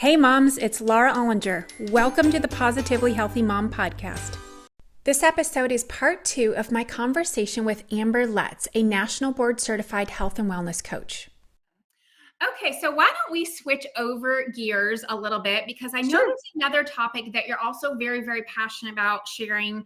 Hey moms, it's Laura Ollinger. Welcome to the Positively Healthy Mom podcast. This episode is part 2 of my conversation with Amber Letz, a national board certified health and wellness coach. Okay, so why don't we switch over gears a little bit, because I know there's another topic that you're also very, very passionate about sharing,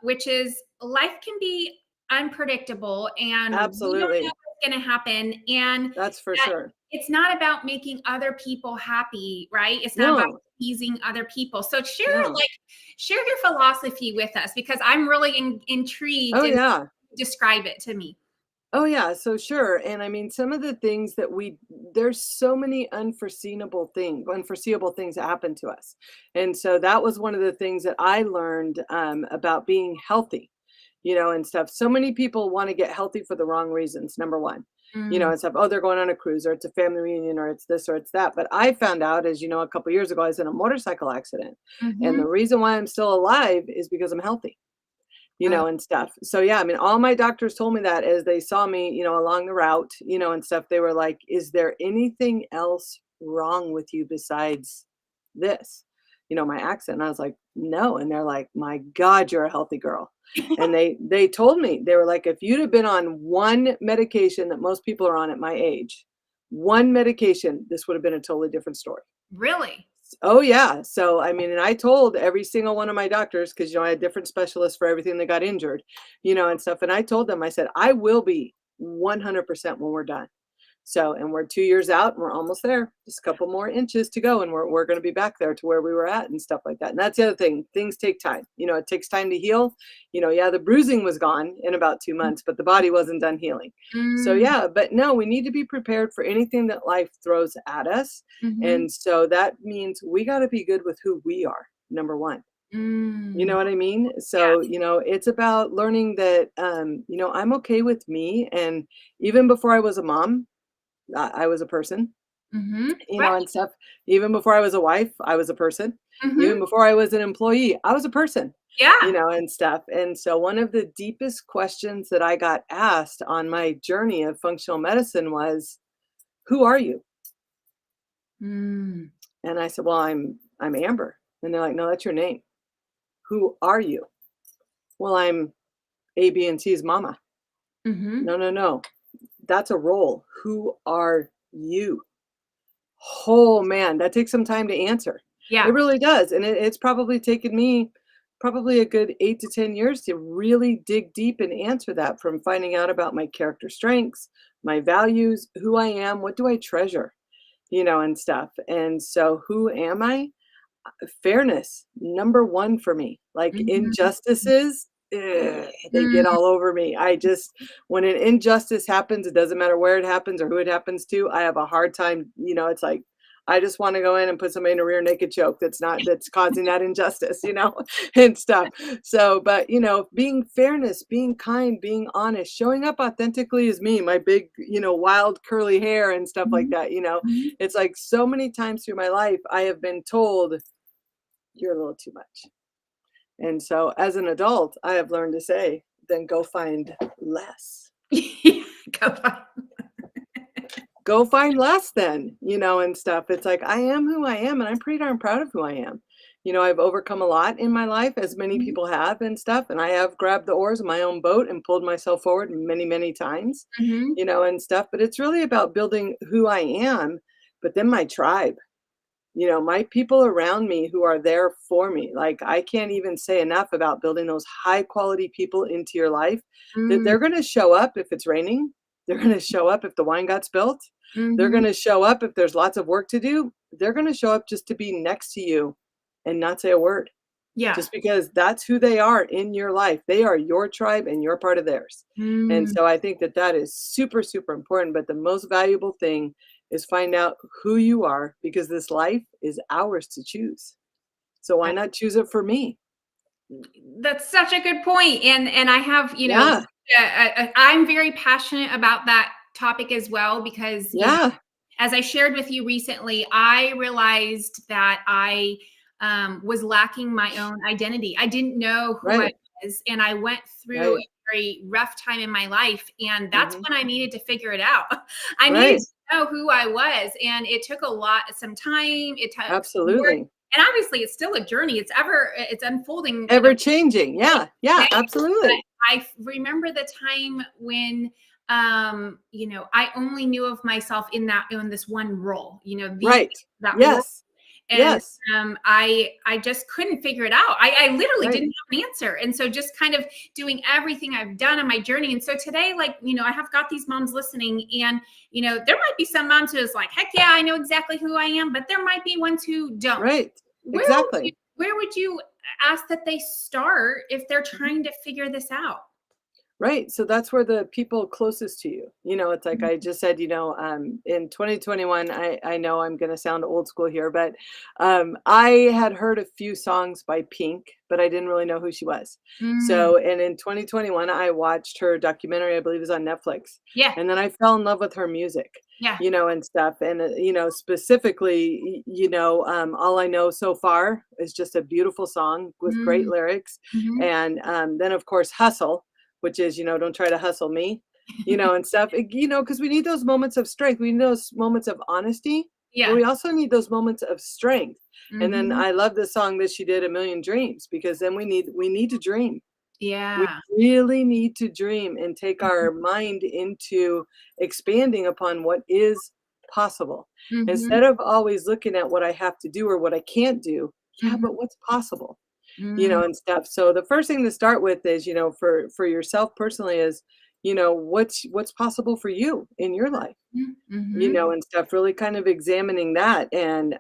which is life can be unpredictable and we don't know Absolutely. what's going to happen. And That's for that sure. it's not about making other people happy, right? It's not about No, pleasing other people. So no. share your philosophy with us, because I'm really intrigued Oh, and yeah. describe it to me. Oh, yeah. So sure. And I mean, some of the things that there's so many unforeseeable things that happen to us. And so that was one of the things that I learned about being healthy, and stuff. So many people want to get healthy for the wrong reasons, number one. Mm, And stuff. Oh, they're going on a cruise, or it's a family reunion, or it's this or it's that. But I found out, as you know, a couple years ago, I was in a motorcycle accident. And mhm. the reason why I'm still alive is because I'm healthy. Oh, And stuff. So yeah, I mean, all my doctors told me that as they saw me, along the route, and stuff. They were like, "Is there anything else wrong with you besides this?" My accent. And I was like, "No." And they're like, "My God, you're a healthy girl." And they told me, they were like, "If you'd have been on one medication that most people are on at my age, one medication, this would have been a totally different story." really? Oh, yeah. So, I mean, and I told every single one of my doctors, because, I had different specialists for everything that got injured, and stuff. And I told them, I said, "I will be 100% when we're done." So, and we're 2 years out and we're almost there. Just a couple more inches to go. And we're going to be back there to where we were at and stuff like that. And that's the other thing. Things take time. It takes time to heal. Yeah, the bruising was gone in about 2 months, but the body wasn't done healing. So, Mm, yeah, but no, we need to be prepared for anything that life throws at us. mhm, And so that means we got to be good with who we are, number one. You mm, know what I mean? yeah, So, it's about learning that, I'm okay with me. And even before I was a mom, I was a person, mhm, right, and stuff. Even before I was a wife, I was a person. Even mhm, before I was an employee, I was a person, yeah, and stuff. And so one of the deepest questions that I got asked on my journey of functional medicine was, "Who are you?" mm, And I said, "Well, I'm Amber." And they're like, "No, that's your name." "Who are you?" "Well, I'm A, B, and C's mama." mhm, "No, no, no. That's a role. Who are you?" Oh man, that takes some time to answer. It yeah, really does. And it's probably taken me probably a good 8 to 10 years to really dig deep and answer that, from finding out about my character strengths, my values, who I am, what do I treasure, and stuff. And so who am I? Fairness, number one for me. Like mhm, injustices, they get mm, all over me. When an injustice happens, it doesn't matter where it happens or who it happens to, I have a hard time, it's like, I just want to go in and put somebody in a rear naked choke that's causing that injustice, and stuff. So, but being fairness, being kind, being honest, showing up authentically as me, my big, wild curly hair and stuff like mhm, that. mhm. It's like so many times through my life, I have been told, "You're a little too much." And so as an adult, I have learned to say, "Then go find less." Go on. Go find less then, and stuff. It's like, I am who I am, and I'm pretty darn proud of who I am. I've overcome a lot in my life, as many Mhm, people have and stuff, and I have grabbed the oars of my own boat and pulled myself forward many, many times, mhm, and stuff. But it's really about building who I am, but then my tribe. My people around me who are there for me. Like, I can't even say enough about building those high quality people into your life, that mm, they're going to show up if it's raining. They're going to show up if the wine got spilt. They're mhm, going to show up if there's lots of work to do. They're going to show up just to be next to you and not say a word, yeah, just because that's who they are in your life. They are your tribe and you're part of theirs. And mm. so I think that that is super, super important. But the most valuable thing is find out who you are, because this life is ours to choose. So why not choose it for me? That's such a good point. And I have, Yeah. I'm very passionate about that topic as well, because, Yeah. as I shared with you recently, I realized that I was lacking my own identity. I didn't know who I Right. was, and I went through a Right. very rough time in my life, and that's Hmm. when I needed to figure it out. I needed Right. to know who I was. And it took some time. It took work. Absolutely. And obviously it's still a journey. It's unfolding. Ever changing. Yeah. Yeah, But absolutely. I remember the time when, I only knew of myself in this one role, Right. that role. Yes. And Yes. I just couldn't figure it out. I literally Right. didn't have an answer. And so just kind of doing everything I've done on my journey. And so today, I have got these moms listening, and, there might be some moms who's like, heck yeah, I know exactly who I am, but there might be ones who don't. Right. Exactly. Where would you ask that they start if they're Mhm. trying to figure this out? Right. So that's where the people closest to you, it's like I just said, in 2021, I know I'm going to sound old school here, but I had heard a few songs by Pink, but I didn't really know who she was. Mm, So, and in 2021, I watched her documentary, I believe it was on Netflix. yeah, And then I fell in love with her music, yeah. and stuff. And, specifically, All I Know So Far is just a beautiful song with great Mm, lyrics. mhm. And then, of course, Hustle, which is, don't try to hustle me, and stuff, because we need those moments of strength. We need those moments of honesty, but Yeah. we also need those moments of strength. And then Mhm. I love the song that she did, A Million Dreams, because then we need to dream. We Yeah. really need to dream and take our mind into expanding upon what is possible. Mhm. Instead of always looking at what I have to do or what I can't do, yeah, Mhm. but what's possible? Mm, And stuff. So the first thing to start with is, for yourself personally is, what's possible for you in your life, mhm. Mhm. and stuff, really kind of examining that and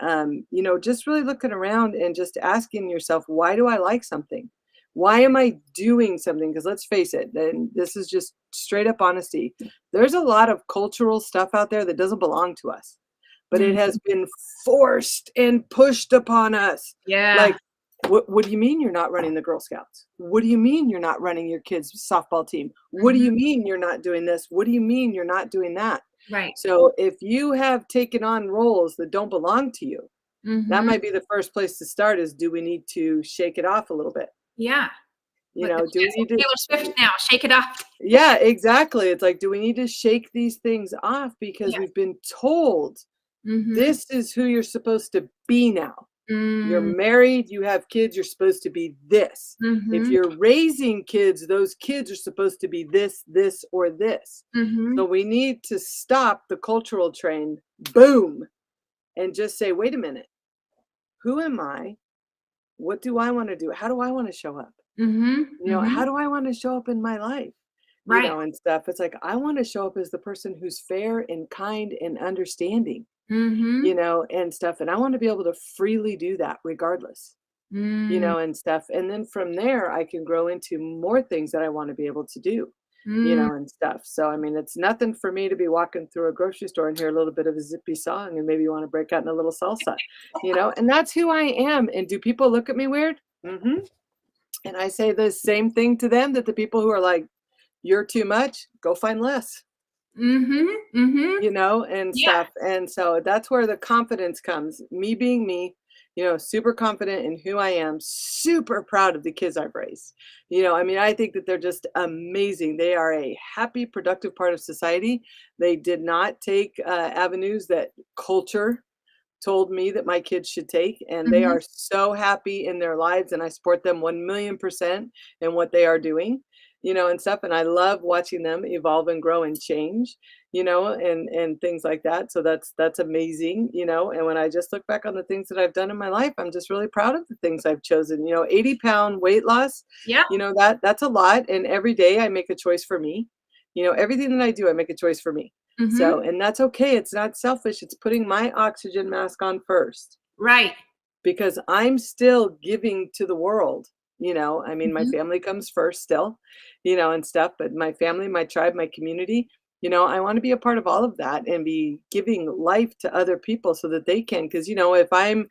just really looking around and just asking yourself, why do I like something? Why am I doing something? Because let's face it, and this is just straight up honesty. There's a lot of cultural stuff out there that doesn't belong to us, but it has Mhm. been forced and pushed upon us. Yeah. Like, what do you mean you're not running the Girl Scouts? What do you mean you're not running your kids' softball team? What do Mhm. you mean you're not doing this? What do you mean you're not doing that? Right. So if you have taken on roles that don't belong to you, that Mhm. might be the first place to start is, do we need to shake it off a little bit? Yeah. Look, Do we yes, need like Taylor to Swift now, "Shake It Off." Yeah, exactly. It's like, do we need to shake these things off because Yeah. we've been told Mhm. this is who you're supposed to be now. You're Mm. married, you have kids, you're supposed to be this. If Mhm. you're raising kids, those kids are supposed to be this, this, or this. So Mhm. we need to stop the cultural train, boom, and just say, wait a minute, who am I? What do I want to do? How do I want to show up? Mhm. How Mhm. do I want to show up in my life? Right. And stuff. It's like, I want to show up as the person who's fair and kind and understanding, Mhm. and stuff. And I want to be able to freely do that regardless, Mm. and stuff. And then from there, I can grow into more things that I want to be able to do, Mm. and stuff. So, I mean, it's nothing for me to be walking through a grocery store and hear a little bit of a zippy song and maybe want to break out in a little salsa, and that's who I am. And do people look at me weird? Hmm. And I say the same thing to them that the people who are like, you're too much, go find less, Mhm. Mhm. and Yeah. stuff. And so that's where the confidence comes. Me being me, super confident in who I am, super proud of the kids I've raised. I mean, I think that they're just amazing. They are a happy, productive part of society. They did not take avenues that culture told me that my kids should take, and they Mhm. are so happy in their lives, and I support them 1,000,000% in what they are doing, and stuff. And I love watching them evolve and grow and change, and things like that. So that's amazing, and when I just look back on the things that I've done in my life, I'm just really proud of the things I've chosen. 80-pound weight loss, Yeah. that's a lot, and every day I make a choice for me. Everything that I do, I make a choice for me. So, Mhm. and that's okay. It's not selfish. It's putting my oxygen mask on first Right. because I'm still giving to the world. I mean, my Mhm. family comes first still, and stuff, but my family, my tribe, my community, I want to be a part of all of that and be giving life to other people so that they can. Because, if I'm,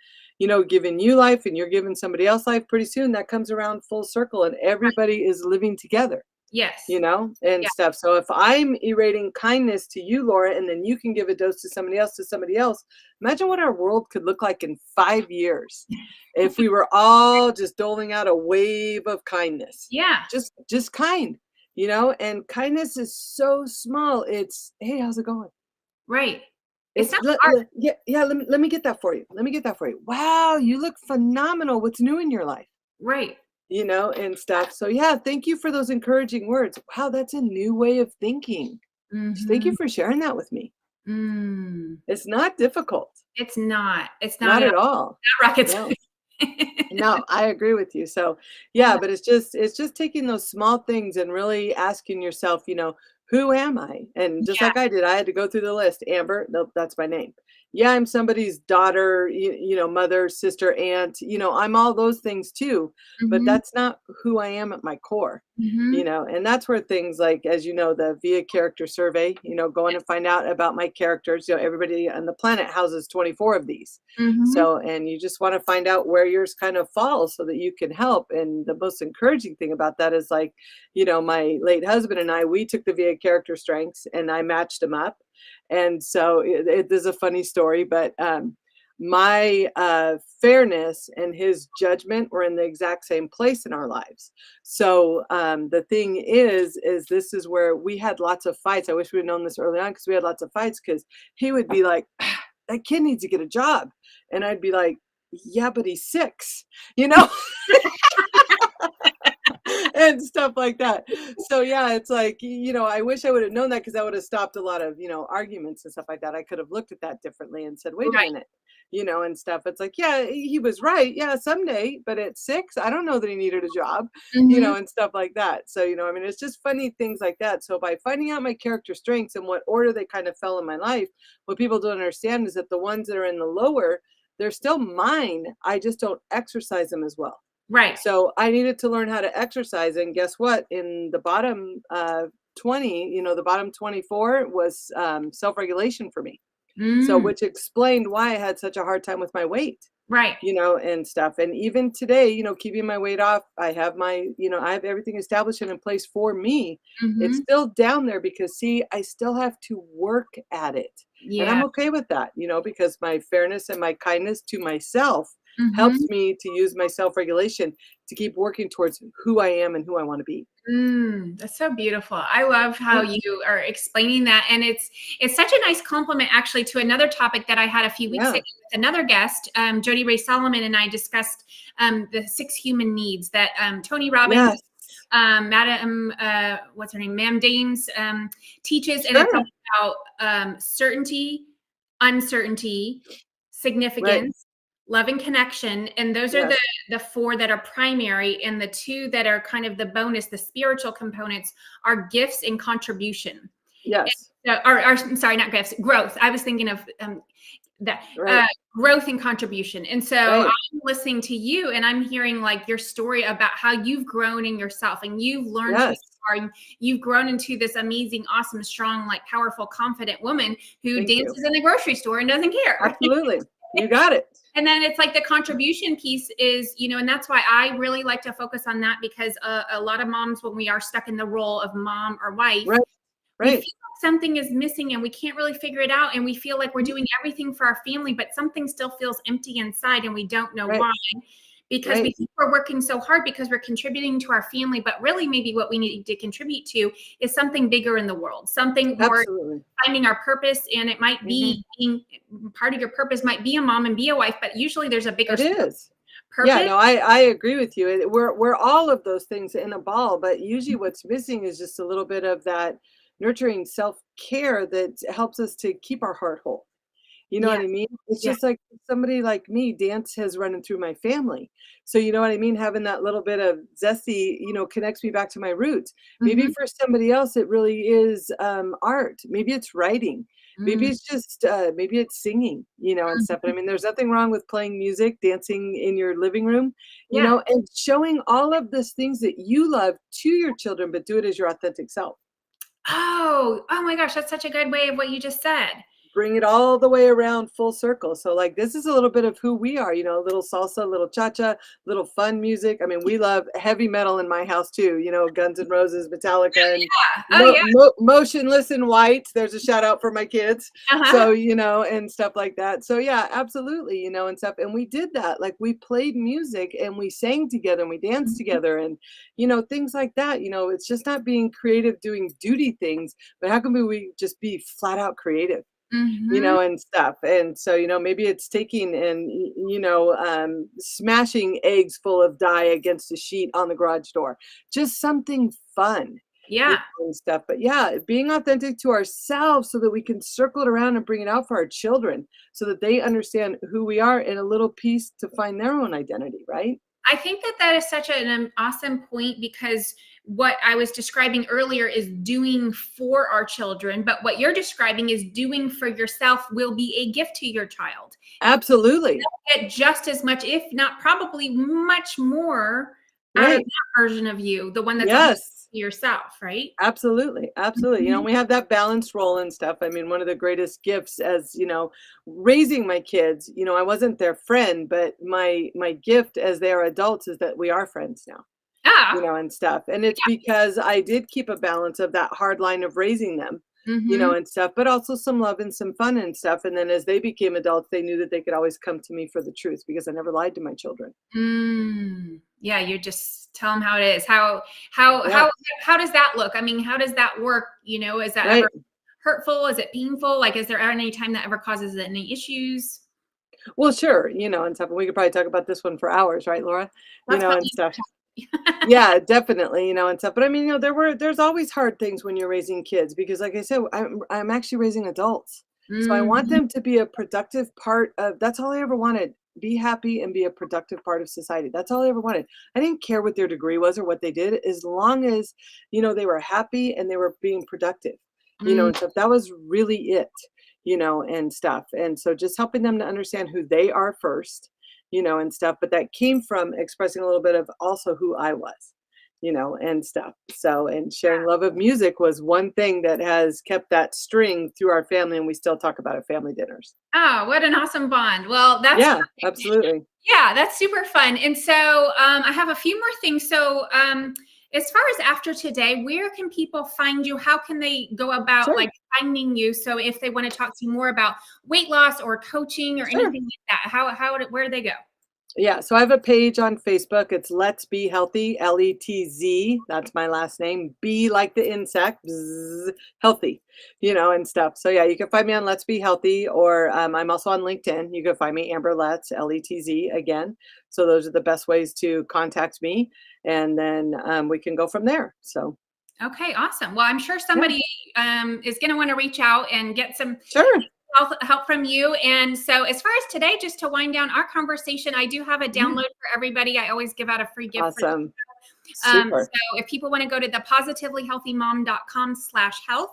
giving you life and you're giving somebody else life, pretty soon that comes around full circle and everybody is living together, Yes. and Yeah. stuff. So if I'm irradiating kindness to you, Laura, and then you can give a dose to somebody else, imagine what our world could look like in 5 years if we were all just doling out a wave of kindness. Yeah. Just kind, and kindness is so small. It's, hey, how's it going? Right. It's It's not hard. yeah, yeah, let me get that for you. Let me get that for you. Wow, you look phenomenal. What's new in your life? Right. And stuff. So yeah, thank you for those encouraging words. Wow, that's a new way of thinking. Thank you Mhm. for sharing that with me. Mm. It's not difficult. It's not. It's not Not at at all. all. Not rocket No. science. No, I agree with you. So, yeah, Uh, but it's just taking those small things and really asking yourself, who am I? And just yeah. like I did, I had to go through the list. Amber, nope, that's my name. Yeah, I'm somebody's daughter, mother, sister, aunt, I'm all those things too, but Mhm. that's not who I am at my core. Mhm. And that's where things like, as you know, the via character survey, go in and find out about my characters. Everybody on the planet houses 24 of these. Mhm. So, and you just want to find out where yours kind of falls so that you can help. And the most encouraging thing about that is like, my late husband and I, we took the VA character strengths and I matched them up. And so it is a funny story, but my fairness and his judgment were in the exact same place in our lives. So the thing is this is where we had lots of fights. I wish we'd known this early on because we had lots of fights because he would be like, that kid needs to get a job. And I'd be like, yeah, but he's 6, you know? And stuff like that. So yeah, it's like, I wish I would have known that because that would have stopped a lot of, arguments and stuff like that. I could have looked at that differently and said, wait a Right. minute, and stuff. It's like, yeah, he was right. Yeah, someday, but at 6, I don't know that he needed a job, Mhm. and stuff like that. So, I mean, it's just funny things like that. So by finding out my character strengths and what order they kind of fell in my life, what people don't understand is that the ones that are in the lower, they're still mine. I just don't exercise them as well. Right. So I needed to learn how to exercise. And guess what? In the bottom 20, the bottom 24 was self regulation for me. So, Mm. which explained why I had such a hard time with my weight, Right. and stuff. And even today, keeping my weight off, I have everything established and in place for me. It's Mhm. still down there because, see, I still have to work at it. And I'm Yeah. okay with that, because my fairness and my kindness to myself helps Mhm. me to use my self regulation to keep working towards who I am and who I want to be. That's so beautiful. I love how Thanks. you are explaining that, and it's such a nice compliment actually to another topic that I had a few weeks ago Yeah. with another guest. Jody Ray Solomon and I discussed the 6 human needs that Tony Robbins, Yes. Madam, what's her name, Ma'am Dames, teaches, and it's Sure. about certainty, uncertainty, Right. significance, love and connection, and those are the Yes. the 4 that are primary, and the 2 that are kind of the bonus, the spiritual components are gifts and contribution. Yes. Or I'm sorry, not gifts, growth. I was thinking of that Right. growth and contribution. And so Right. I'm listening to you and I'm hearing like your story about how you've grown in yourself and you've learned who you Yes. are. And you've grown into this amazing, awesome, strong, like powerful, confident woman who Thank you. dances in the grocery store and doesn't care. Absolutely. You got it. And then it's like the contribution piece is, and that's why I really like to focus on that because a lot of moms, when we are stuck in the role of mom or wife, Right. we feel Right. like something is missing and we can't really figure it out. And we feel like we're doing everything for our family, but something still feels empty inside and we don't know Right. why. Because we Right. think we're working so hard because we're contributing to our family, but really maybe what we need to contribute to is something bigger in the world, something more Absolutely. finding our purpose. And it might Mhm. be being part of your purpose might be a mom and be a wife, but usually there's a bigger It is. Yeah, purpose. no, I agree with you. We're all of those things in a ball, but usually what's missing is just a little bit of that nurturing self-care that helps us to keep our heart whole. You know Yeah. what I mean? It's Yeah. just like somebody like me, dance has running through my family. So you know what I mean? Having that little bit of zesty, connects me back to my roots. Maybe Mhm. for somebody else, it really is art. Maybe it's writing. Maybe Mm. it's just maybe it's singing, and stuff. But I Mhm. mean, there's nothing wrong with playing music, dancing in your living room, Yeah. and showing all of these things that you love to your children, but do it as your authentic self. Oh my gosh, that's such a good way of what you just said. Bring it all the way around full circle. So like this is a little bit of who we are, a little salsa, little cha-cha, little fun music. I mean, we love heavy metal in my house too, Guns N' Roses, Metallica, and Oh yeah. Motionless in White. There's a shout out for my kids. Uh-huh. So, and stuff like that. So yeah, absolutely, and stuff. And we did that. Like we played music and we sang together and we danced Mhm. together and, things like that. It's just not being creative doing duty things, but how can we just be flat out creative? Mm-hmm. and stuff. And so, maybe it's taking and, smashing eggs full of dye against a sheet on the garage door. Just something fun, Yeah. and stuff. But yeah, being authentic to ourselves so that we can circle it around and bring it out for our children so that they understand who we are in a little piece to find their own identity, right? I think that that is such an awesome point, because what I was describing earlier is doing for our children, but what you're describing is doing for yourself will be a gift to your child. Absolutely. They'll get just as much, if not probably much more, out of Right. that version of you, the one that's authentic Yes. to yourself, right? Absolutely, absolutely. Mhm. We have that balanced role and stuff. I mean, one of the greatest gifts as, raising my kids, I wasn't their friend, but my gift as they are adults is that we are friends now, Ah. and stuff. And it's because I did keep a balance of that hard line of raising them, Mhm. and stuff, but also some love and some fun and stuff. And then as they became adults, they knew that they could always come to me for the truth because I never lied to my children. Yeah, you just tell them how it is. How Yeah, how how does that look? I mean, how does that work? Is that ever right. hurtful? Is it painful? Like, is there any time that ever causes any issues? Well, sure, and stuff. And we could probably talk about this one for hours, right, Laura? That's And funny. stuff. Yeah, definitely, and stuff. But I mean, there's always hard things when you're raising kids because like I said, I'm actually raising adults. So I want Mhm. them to be a productive part of that's all I ever wanted. Be happy and be a productive part of society. That's all I ever wanted. I didn't care what their degree was or what they did, as long as, they were happy and they were being productive, Mm. and stuff. That was really it, and stuff. And so just helping them to understand who they are first, and stuff. But that came from expressing a little bit of also who I was, and stuff. So, and sharing love of music was one thing that has kept that string through our family, and we still talk about it at family dinners. Oh, what an awesome bond. Well, that's Yeah, absolutely. yeah, that's super fun. And so I have a few more things. So as far as after today, where can people find you? How can they go about Sure, like finding you? So if they want to talk to you more about weight loss or coaching or sure. anything like that, where do they go? Yeah, so I have a page on Facebook. It's Let's Be Healthy, Letz. That's my last name. Be like the insect, bzz, healthy, and stuff. So yeah, you can find me on Let's Be Healthy, or I'm also on LinkedIn. You can find me Amber Letz, Letz again. So those are the best ways to contact me, and then we can go from there. So Okay, awesome. Well, I'm sure yeah, somebody is going to want to reach out and get some sure. help from you. And so, as far as today, just to wind down our conversation, I do have a Mhm. download for everybody. I always give out a free gift for Awesome, So super. if people want to go to the positivelyhealthymom.com/health,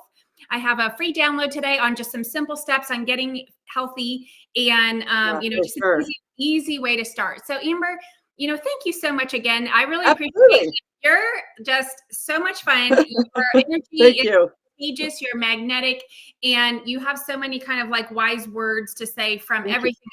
I have a free download today on just some simple steps on getting healthy and, Yeah, for just an sure. easy way to start. So Amber, thank you so much again. I really appreciate it. Absolutely. You're just so much fun. Your energy Thank is you. contagious. You're magnetic, and you have so many kind of like wise words to say, from Thank you. everything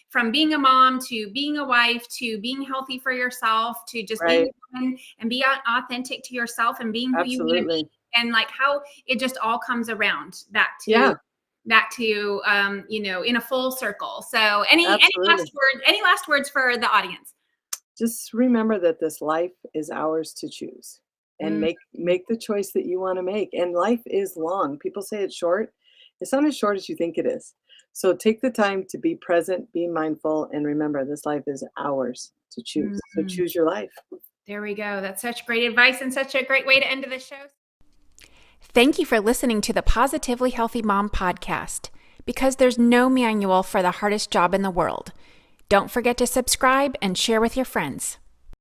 from being a mom to being a wife to being healthy for yourself to just being Right. a woman and be authentic to yourself and being who you want to be, Absolutely. and like how it just all comes around Yeah. back to in a full circle. So Absolutely. any last words for the audience? Just remember that this life is ours to choose and Mm. make the choice that you want to make. And life is long. People say it's short. It's not as short as you think it is. So take the time to be present, be mindful, and remember this life is ours to choose. So Mhm. choose your life. There we go. That's such great advice and such a great way to end the show. Thank you for listening to the Positively Healthy Mom podcast, because there's no manual for the hardest job in the world. Don't forget to subscribe and share with your friends.